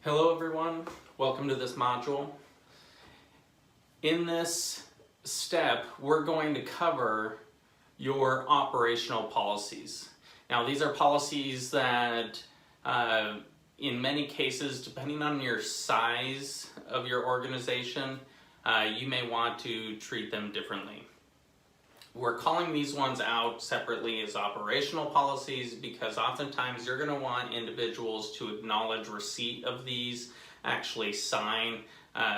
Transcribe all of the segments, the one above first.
Hello everyone, welcome to this module. In this step, we're going to cover your operational policies. Now these are policies that in many cases, depending on your size of your organization, you may want to treat them differently. We're calling these ones out separately as operational policies because oftentimes you're going to want individuals to acknowledge receipt of these, actually sign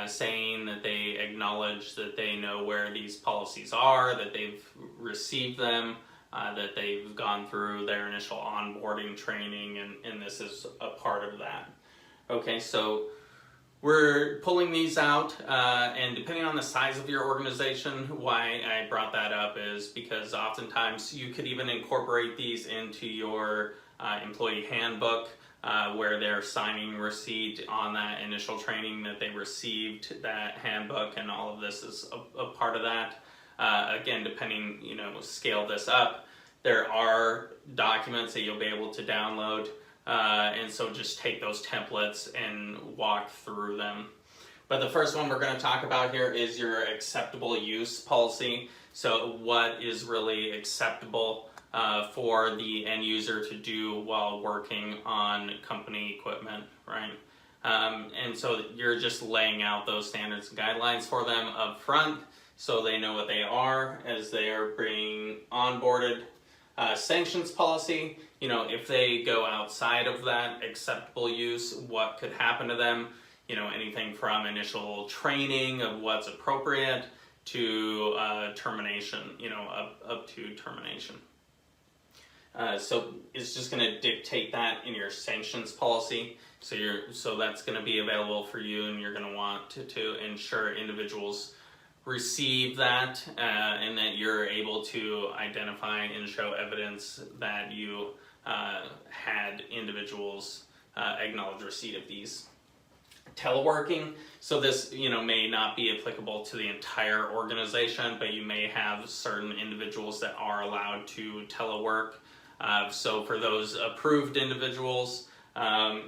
saying that they acknowledge that they know where these policies are, that they've received them, that they've gone through their initial onboarding training, and this is a part of that. Okay, so we're pulling these out, and depending on the size of your organization, why I brought that up is because oftentimes you could even incorporate these into your employee handbook, where they're signing receipt on that initial training that they received, that handbook, and all of this is a part of that. Again, depending, scale this up, there are documents that you'll be able to download. And so just take those templates and walk through them. But the first one we're going to talk about here is your acceptable use policy. So what is really acceptable for the end user to do while working on company equipment, right? And so you're just laying out those standards and guidelines for them up front so they know what they are as they are being onboarded. Sanctions policy, if they go outside of that acceptable use, what could happen to them, anything from initial training of what's appropriate to termination, up to termination. So it's just going to dictate that in your sanctions policy. So that's going to be available for you, and you're going to want to ensure individuals receive that and that you're able to identify and show evidence that you had individuals acknowledge receipt of these. Teleworking, so this may not be applicable to the entire organization, but you may have certain individuals that are allowed to telework. So for those approved individuals,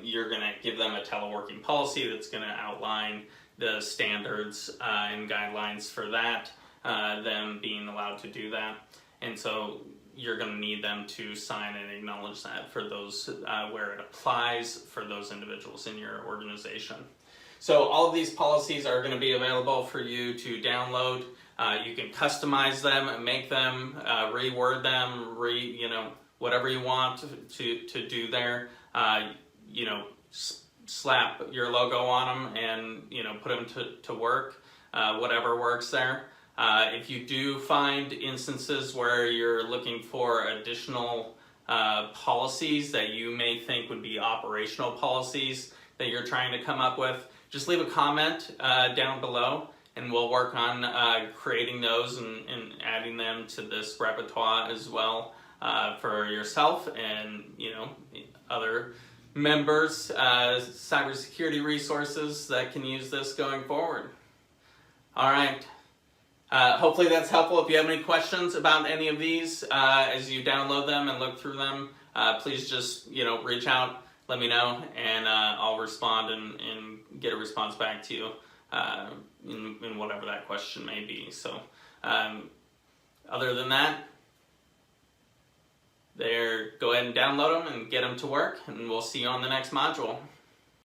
you're going to give them a teleworking policy that's going to outline the standards and guidelines for that, them being allowed to do that. And so you're going to need them to sign and acknowledge that for those where it applies for those individuals in your organization. So all of these policies are going to be available for you to download. You can customize them, make them, reword them, whatever you want to do there. Slap your logo on them and put them to work, whatever works there. If you do find instances where you're looking for additional policies that you may think would be operational policies that you're trying to come up with, just leave a comment down below, and we'll work on creating those and adding them to this repertoire as well for yourself and other members, cybersecurity resources that can use this going forward. All right. Hopefully that's helpful. If you have any questions about any of these as you download them and look through them, please just reach out, let me know, and I'll respond and get a response back to you in whatever that question may be. So other than that, go ahead and download them and get them to work, and we'll see you on the next module.